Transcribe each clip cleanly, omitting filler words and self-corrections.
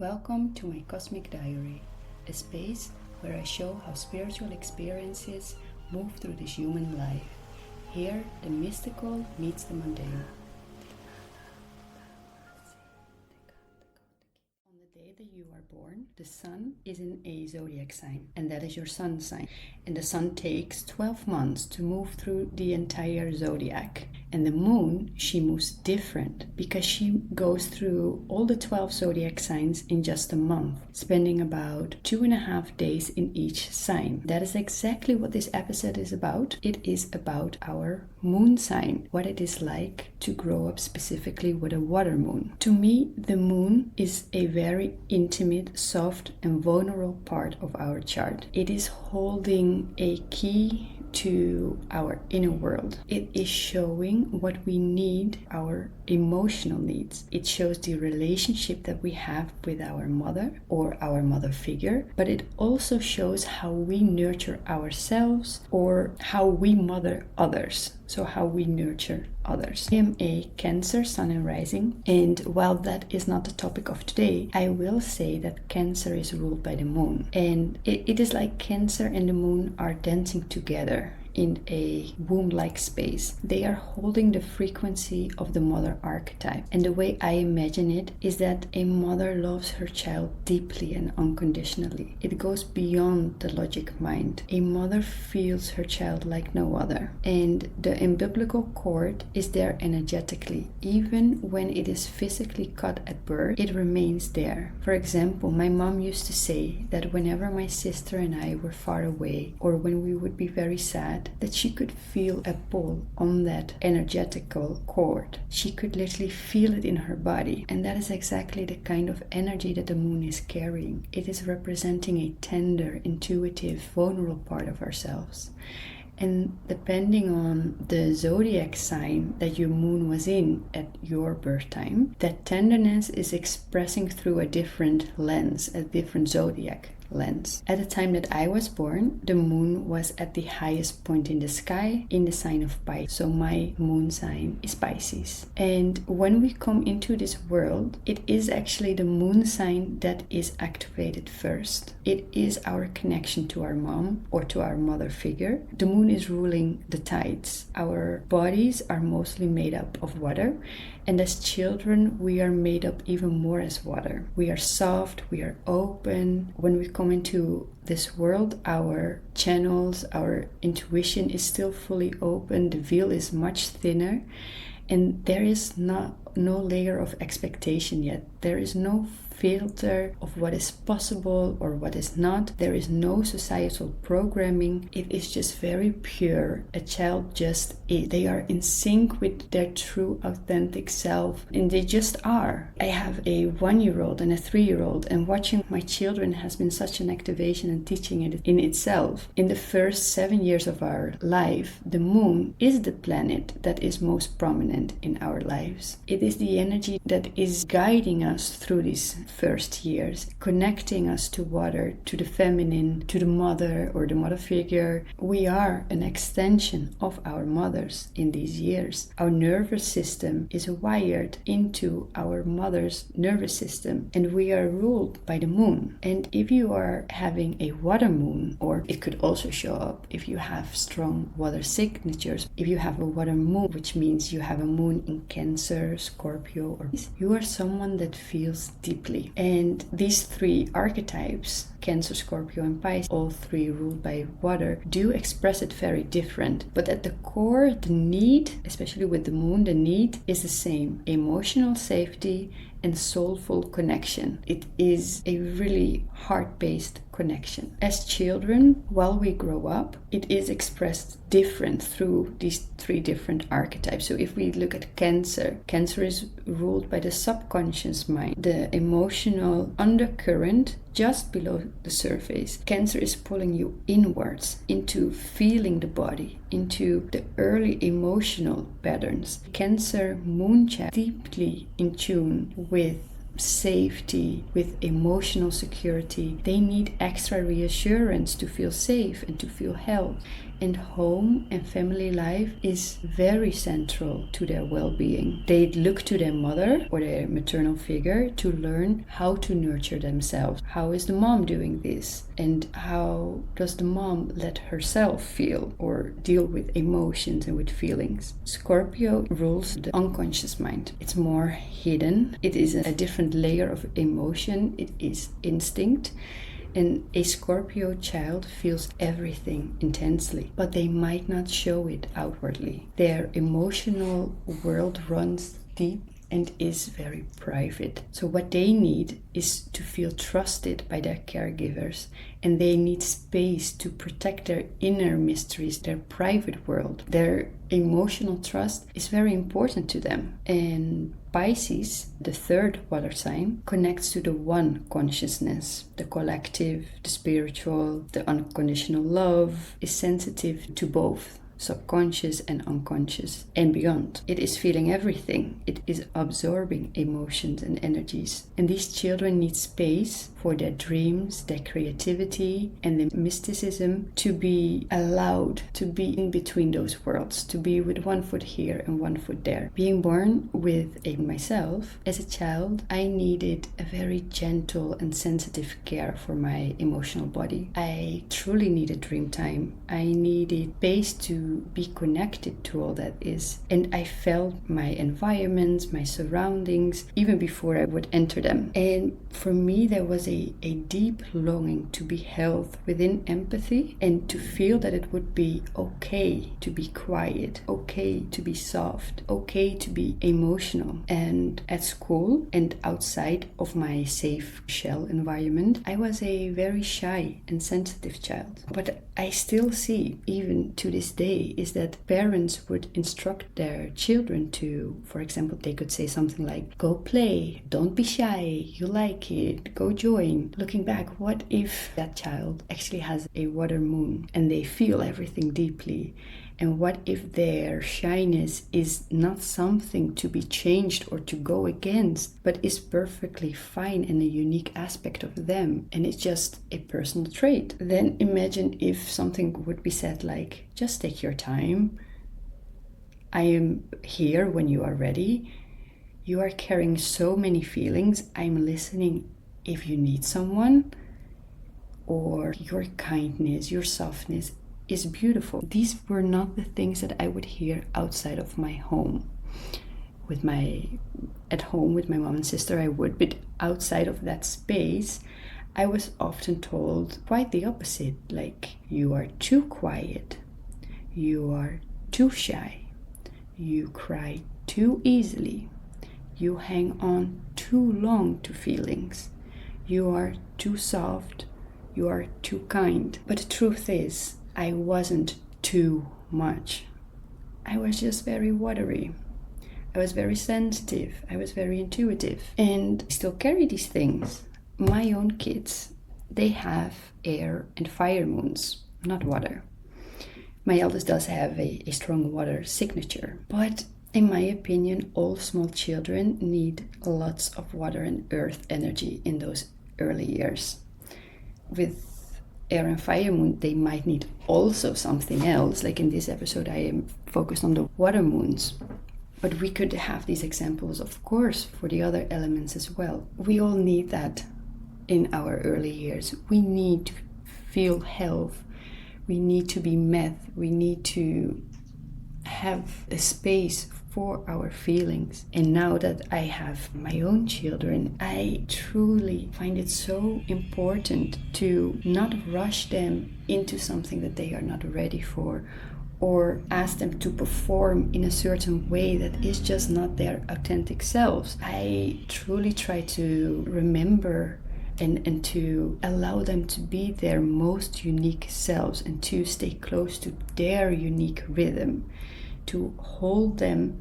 Welcome to my Cosmic Diary, a space where I show how spiritual experiences move through this human life. Here, the mystical meets the mundane. On the day that you are born, the sun is in a zodiac sign, and that is your sun sign. And the sun takes 12 months to move through the entire zodiac. And the moon, she moves different because she goes through all the 12 zodiac signs in just a month, spending about 2.5 days in each sign. That is exactly what this episode is about. It is about our moon sign, what it is like to grow up specifically with a water moon. To me, the moon is a very intimate, soft, and vulnerable part of our chart. It is holding a key to our inner world. It is showing what we need, our emotional needs. It shows the relationship that we have with our mother or our mother figure, but it also shows how we nurture ourselves or how we mother others. So how we nurture others. I am a Cancer sun and rising, and while that is not the topic of today, I will say that Cancer is ruled by the moon, and it is like Cancer and the moon are dancing together in a womb-like space. They are holding the frequency of the mother archetype, and the way I imagine it is that a mother loves her child deeply and unconditionally. It goes beyond the logic mind. A mother feels her child like no other, and the umbilical cord is there energetically. Even when it is physically cut at birth, it remains there. For example, my mom used to say that whenever my sister and I were far away, or when we would be very sad, that she could feel a pull on that energetical cord. She could literally feel it in her body. And that is exactly the kind of energy that the moon is carrying. It is representing a tender, intuitive, vulnerable part of ourselves. And depending on the zodiac sign that your moon was in at your birth time, that tenderness is expressing through a different lens, a different zodiac lens. At the time that I was born, the moon was at the highest point in the sky in the sign of Pisces. So my moon sign is Pisces. And when we come into this world, it is actually the moon sign that is activated first. It is our connection to our mom or to our mother figure. The moon is ruling the tides. Our bodies are mostly made up of water, and as children we are made up even more as water. We are soft, we are open. When we come into this world, our channels, our intuition is still fully open. The veil is much thinner, and there is no layer of expectation yet. There is no filter of what is possible or what is not. There is no societal programming. It is just very pure. A child just is. They are in sync with their true authentic self, and they just are. I have a 1-year-old and a 3-year-old, and watching my children has been such an activation and teaching it in itself. In the first 7 years of our life, the moon is the planet that is most prominent in our lives. It is the energy that is guiding us through these first years, connecting us to water, to the feminine, to the mother or the mother figure. We are an extension of our mothers in these years. Our nervous system is wired into our mother's nervous system, and we are ruled by the moon. And if you are having a water moon, or it could also show up if you have strong water signatures, if you have a water moon, which means you have a moon in Cancer, Scorpio, or you are someone that feels deeply. And these 3 archetypes, Cancer, Scorpio, and Pisces, all 3 ruled by water, do express it very different. But at the core, the need, especially with the moon, the need is the same: emotional safety and soulful connection. It is a really heart-based connection. As children, while we grow up, it is expressed different through these 3 different archetypes. So if we look at Cancer, Cancer is ruled by the subconscious mind, the emotional undercurrent just below the surface. Cancer is pulling you inwards into feeling the body, into the early emotional patterns. Cancer moon child deeply in tune with safety, with emotional security. They need extra reassurance to feel safe and to feel held. And home and family life is very central to their well-being. They look to their mother or their maternal figure to learn how to nurture themselves. How is the mom doing this? And how does the mom let herself feel or deal with emotions and with feelings? Scorpio rules the unconscious mind. It's more hidden. It is a different layer of emotion. It is instinct. And a Scorpio child feels everything intensely, but they might not show it outwardly. Their emotional world runs deep and is very private. So what they need is to feel trusted by their caregivers, and they need space to protect their inner mysteries, their private world. Their emotional trust is very important to them. And Pisces, the third water sign, connects to the one consciousness, the collective, the spiritual, the unconditional love, is sensitive to both subconscious and unconscious and beyond. It is feeling everything. It is absorbing emotions and energies. And these children need space for their dreams, their creativity, and their mysticism to be allowed to be in between those worlds, to be with one foot here and one foot there. Being born with a myself, as a child, I needed a very gentle and sensitive care for my emotional body. I truly needed dream time. I needed space to be connected to all that is. And I felt my environments, my surroundings, even before I would enter them. And for me, there was a deep longing to be held within empathy and to feel that it would be okay to be quiet, okay to be soft, okay to be emotional. And at school and outside of my safe shell environment, I was a very shy and sensitive child. But I still see, even to this day, is that parents would instruct their children to, for example, they could say something like, go play, don't be shy, you like it, go join. Looking back, what if that child actually has a water moon and they feel everything deeply? And what if their shyness is not something to be changed or to go against, but is perfectly fine and a unique aspect of them, and it's just a personal trait? Then imagine if something would be said like, just take your time. I am here when you are ready. You are carrying so many feelings. I'm listening if you need someone. Or your kindness, your softness is beautiful. These were not the things that I would hear outside of my home. At home with my mom and sister I would, but outside of that space I was often told quite the opposite, like, you are too quiet, you are too shy, you cry too easily, you hang on too long to feelings, you are too soft, you are too kind. But the truth is, I wasn't too much. I was just very watery. I was very sensitive. I was very intuitive. And I still carry these things. My own kids, they have air and fire moons, not water. My eldest does have a strong water signature. But in my opinion, all small children need lots of water and earth energy in those early years. With air and fire moon, they might need also something else. Like in this episode, I am focused on the water moons. But we could have these examples, of course, for the other elements as well. We all need that in our early years. We need to feel health. We need to be met. We need to have a space for our feelings. And now that I have my own children, I truly find it so important to not rush them into something that they are not ready for, or ask them to perform in a certain way that is just not their authentic selves. I truly try to remember and to allow them to be their most unique selves and to stay close to their unique rhythm, to hold them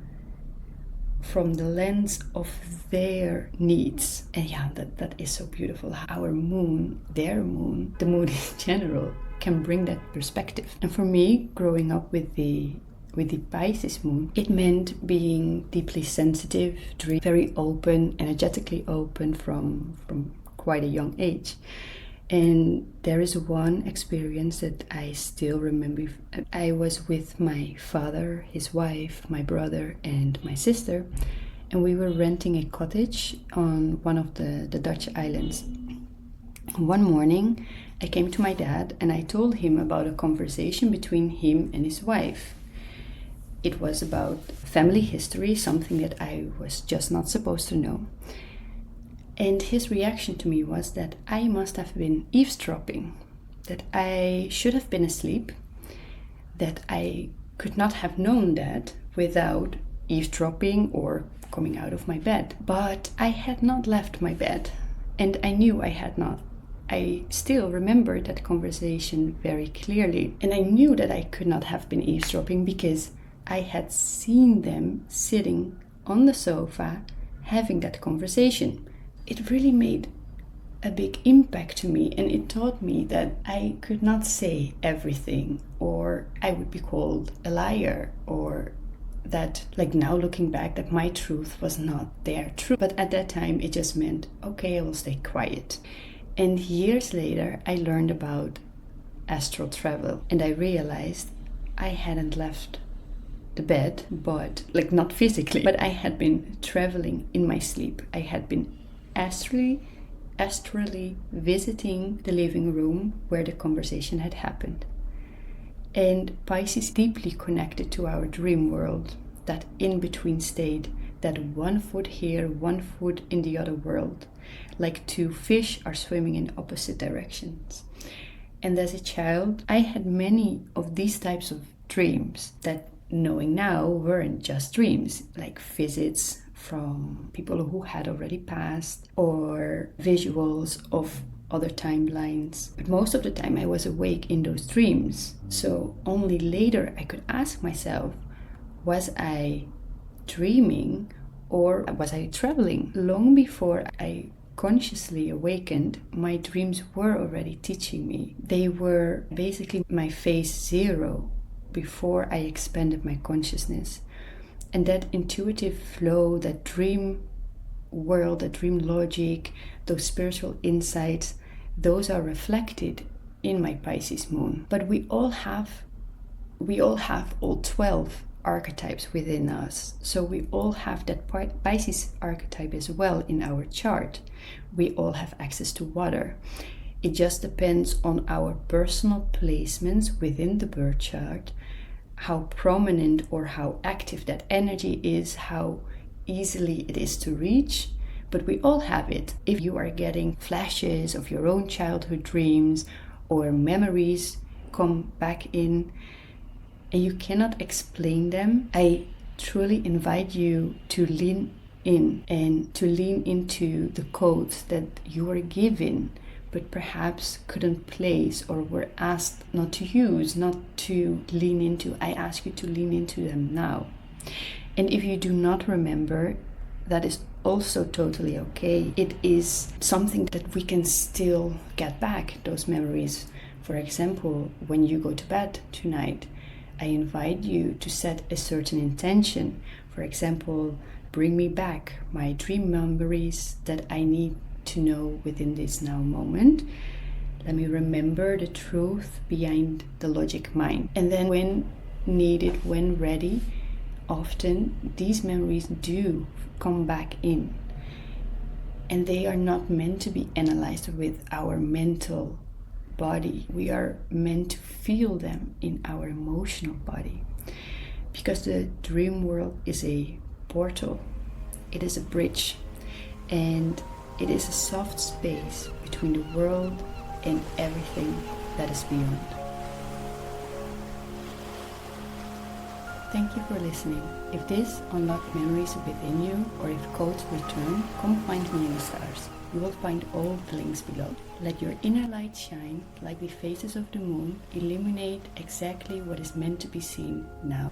from the lens of their needs. And yeah, that is so beautiful. Our moon, their moon, the moon in general, can bring that perspective. And for me, growing up with the Pisces moon, it meant being deeply sensitive, very open, energetically open from quite a young age. And there is one experience that I still remember. I was with my father, his wife, my brother, and my sister, and we were renting a cottage on one of the Dutch islands. One morning, I came to my dad and I told him about a conversation between him and his wife. It was about family history, something that I was just not supposed to know. And his reaction to me was that I must have been eavesdropping, that I should have been asleep, that I could not have known that without eavesdropping or coming out of my bed. But I had not left my bed, and I knew I had not. I still remember that conversation very clearly, and I knew that I could not have been eavesdropping because I had seen them sitting on the sofa having that conversation. It really made a big impact to me, and it taught me that I could not say everything, or I would be called a liar, or that, like now looking back, that my truth was not their truth. But at that time it just meant, okay, I will stay quiet. And years later I learned about astral travel, and I realized I hadn't left the bed, but like not physically, but I had been traveling in my sleep. I had been astrally visiting the living room where the conversation had happened. And Pisces deeply connected to our dream world, that in-between state, that one foot here, one foot in the other world, like two fish are swimming in opposite directions. And as a child, I had many of these types of dreams that, knowing now, weren't just dreams, like visits from people who had already passed, or visuals of other timelines. But most of the time I was awake in those dreams. So only later I could ask myself, was I dreaming or was I traveling? Long before I consciously awakened, my dreams were already teaching me. They were basically my phase zero before I expanded my consciousness. And that intuitive flow, that dream world, that dream logic, those spiritual insights, those are reflected in my Pisces moon. But we all have all 12 archetypes within us. So we all have that Pisces archetype as well in our chart. We all have access to water. It just depends on our personal placements within the birth chart, how prominent or how active that energy is, how easily it is to reach, but we all have it. If you are getting flashes of your own childhood dreams or memories come back in and you cannot explain them, I truly invite you to lean in and to lean into the codes that you were given but perhaps couldn't place or were asked not to use, not to lean into. I ask you to lean into them now. And if you do not remember, that is also totally okay. It is something that we can still get back, those memories. For example, when you go to bed tonight, I invite you to set a certain intention. For example, bring me back my dream memories that I need to know within this now moment. Let me remember the truth behind the logic mind. And then when needed, when ready, often these memories do come back in. And they are not meant to be analyzed with our mental body. We are meant to feel them in our emotional body. Because the dream world is a portal. It is a bridge. And it is a soft space between the world and everything that is beyond. Thank you for listening. If this unlocked memories within you, or if codes return, come find me in the stars. You will find all the links below. Let your inner light shine like the phases of the moon, illuminate exactly what is meant to be seen now.